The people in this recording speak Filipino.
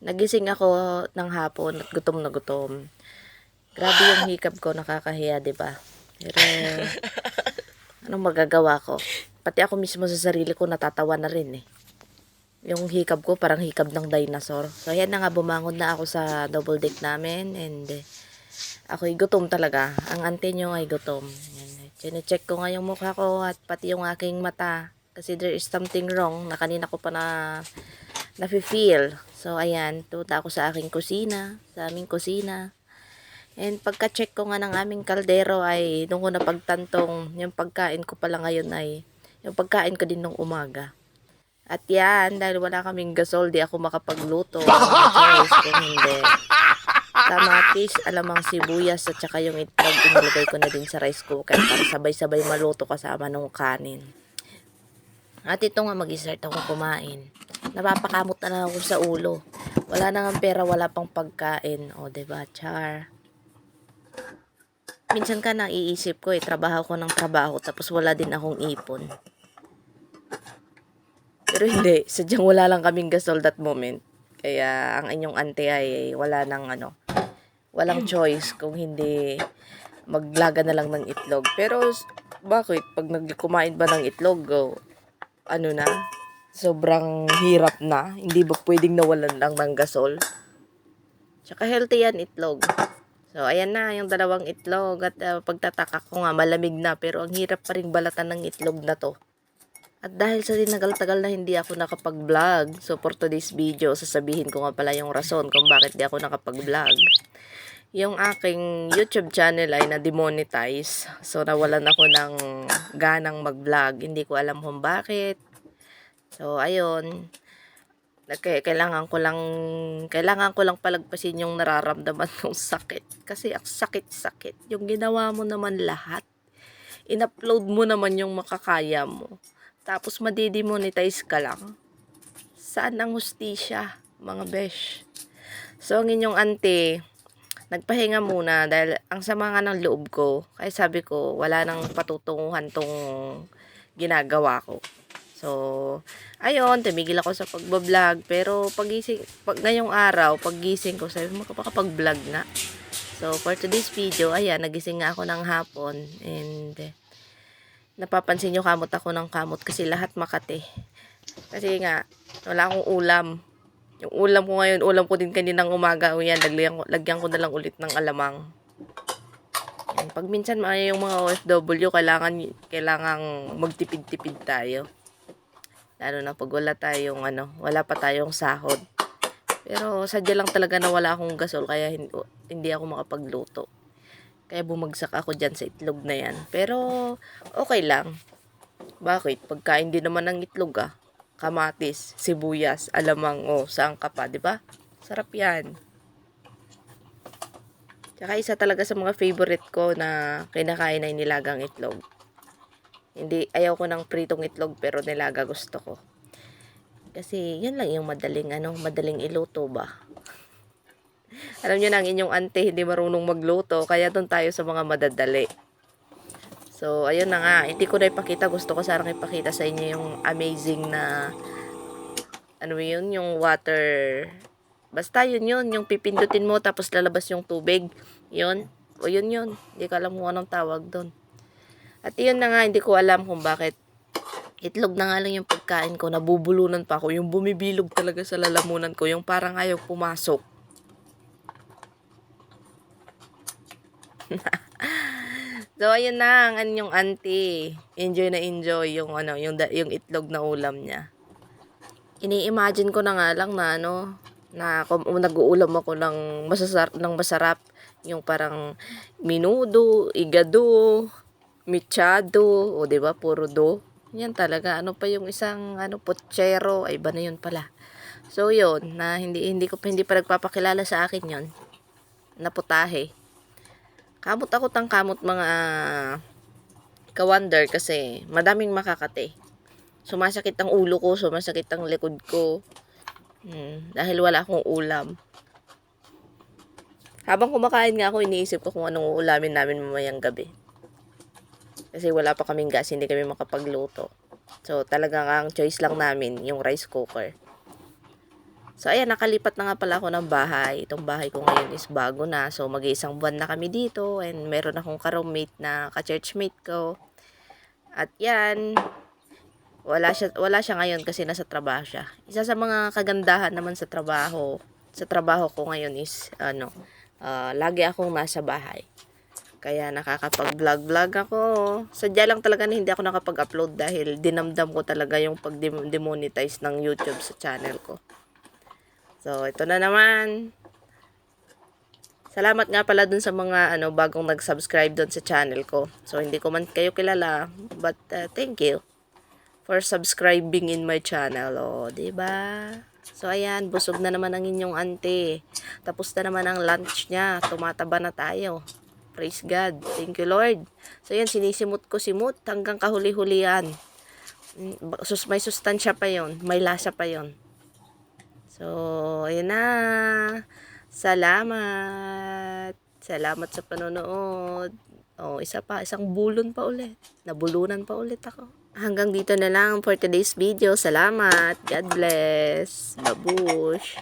Nagising ako ng hapon at gutom na gutom. Grabe yung hikab ko, nakakahiya, 'di ba? Pero anong magagawa ko? Pati ako mismo sa sarili ko natatawa na rin eh. Yung hikab ko parang hikab ng dinosaur. So ayan na nga, bumangon na ako sa double deck namin and ako'y gutom talaga. Ang ante nyo ay gutom. Ayan. Chine-check ko nga yung mukha ko at pati yung aking mata. Kasi there is something wrong na kanina ko pa nafe-feel. So ayan, punta ako sa aking kusina, sa aming kusina. And pagka-check ko nga ng aming kaldero ay doon ko napagtantong yung pagkain ko pala ngayon ay yung pagkain ko din nung umaga. At yan, dahil wala kaming gasol, di ako makapagluto. Walang choice kung hindi. Kamatis, alamang sibuyas, at saka yung itlog, inilagay ko na din sa rice cooker para sabay-sabay maluto kasama nung kanin. At ito nga, mag-start ako kumain. Napapakamot na lang ako sa ulo. Wala na nga pera, wala pang pagkain. O, diba, char. Minsan ka nang iisip ko trabaho ko ng trabaho, tapos wala din akong ipon. Pero hindi, sadyang wala lang kaming gasol that moment. Kaya ang inyong ante ay walang choice kung hindi maglaga na lang ng itlog. Pero bakit pag nagkumain ba ng itlog, na, sobrang hirap na. Hindi ba pwedeng nawalan lang ng gasol? Tsaka healthy yan itlog. So ayan na yung dalawang itlog at pagtataka ko nga malamig na pero ang hirap pa ring balatan ng itlog na to. At dahil sa tinagal-tagal na hindi ako nakapag-vlog, so for today's video, sasabihin ko nga pala yung rason kung bakit di ako nakapag-vlog. Yung aking YouTube channel ay na-demonetize. So nawalan ako ng ganang mag-vlog. Hindi ko alam kung bakit. So ayun, kailangan ko lang palagpasin yung nararamdaman ng sakit. Kasi ang sakit-sakit. Yung ginawa mo naman lahat. In-upload mo naman yung makakaya mo. Tapos madidemonetize ka lang. Saan ang hustisya, mga besh? So, ang inyong ante, nagpahinga muna dahil ang sama nga ng loob ko. Kaya sabi ko, wala nang patutunguhan tong ginagawa ko. So, ayun, tumigil ako sa pagbablog. Pero pag ngayong araw, paggising ko, sabi mo, makapag-vlog nga. So, for today's video, ayan, nagising nga ako ng hapon. And napapansin nyo, kamot ako ng kamot kasi lahat Makati. Kasi nga, wala akong ulam. Yung ulam ko ngayon, ulam ko din kaninang umaga. O yan, lagyan ko na lang ulit ng alamang. Yan. Pag minsan yung mga OFW, kailangan magtipid-tipid tayo. Lalo na pag wala pa tayong sahod. Pero sadya lang talaga na wala akong gasol, kaya hindi ako makapagluto. Kaya bumagsak ako dyan sa itlog na yan. Pero, okay lang. Bakit? Pagkain din naman ng itlog Kamatis, sibuyas, alamang, saan ka pa, di ba? Sarap yan. Tsaka isa talaga sa mga favorite ko na kinakain ay nilagang itlog. Ayaw ko ng pritong itlog pero nilaga gusto ko. Kasi yan lang yung madaling iluto ba? Alam nyo na, ang inyong ante hindi marunong magluto, kaya doon tayo sa mga madadali. So, ayun na nga, hindi ko na ipakita, gusto ko sarang ipakita sa inyo yung amazing na, yung water, basta yun, yung pipindutin mo, tapos lalabas yung tubig, yun, hindi ko alam kung anong tawag doon. At yun na nga, hindi ko alam kung bakit, itlog na nga lang yung pagkain ko, nabubulunan pa ako, yung bumibilog talaga sa lalamunan ko, yung parang ayaw pumasok. So ayun na ang anyong auntie. Enjoy na enjoy yung itlog na ulam niya. Ini-imagine ko na nga lang na kung nag-uulam ako ng masarap, yung parang minudo, igado, michado, o 'di ba, puro do. Yan talaga. Ano pa yung isang pochero, ay iba na yun pala. So yun, na hindi pa nagpapakilala sa akin yun. Na putahe. Kamot ako kamot mga ka-wonder kasi madaming makakate. Sumasakit ang ulo ko, sumasakit ang likod ko. Dahil wala akong ulam. Habang kumakain nga ako, iniisip ko kung anong uulamin namin mamayang gabi. Kasi wala pa kaming gas, hindi kami makapagluto. So talagang ang choice lang namin yung rice cooker. So, ayan, nakalipat na nga pala ako ng bahay. Itong bahay ko ngayon is bago na. So, mag-iisang buwan na kami dito. And meron akong ka-roommate na ka-churchmate ko. At yan, wala siya ngayon kasi nasa trabaho siya. Isa sa mga kagandahan naman sa trabaho ko ngayon is, lagi akong nasa bahay. Kaya nakakapag-vlog ako. Sadya lang talaga na hindi ako nakapag-upload dahil dinamdam ko talaga yung pag-demonetize ng YouTube sa channel ko. So, ito na naman. Salamat nga pala dun sa mga bagong nag-subscribe dun sa channel ko. So, hindi ko man kayo kilala, but thank you for subscribing in my channel. O, diba? So, ayan, busog na naman ang inyong auntie. Tapos na naman ang lunch niya. Tumataba na tayo. Praise God. Thank you, Lord. So, yan, sinisimot ko simot hanggang kahuli-hulian. May sustansya pa yon, may lasa pa yon. So, ayan na. Salamat. Salamat sa panonood. Isang bulon pa ulit. Nabulunan pa ulit ako. Hanggang dito na lang for today's video. Salamat. God bless. Babush.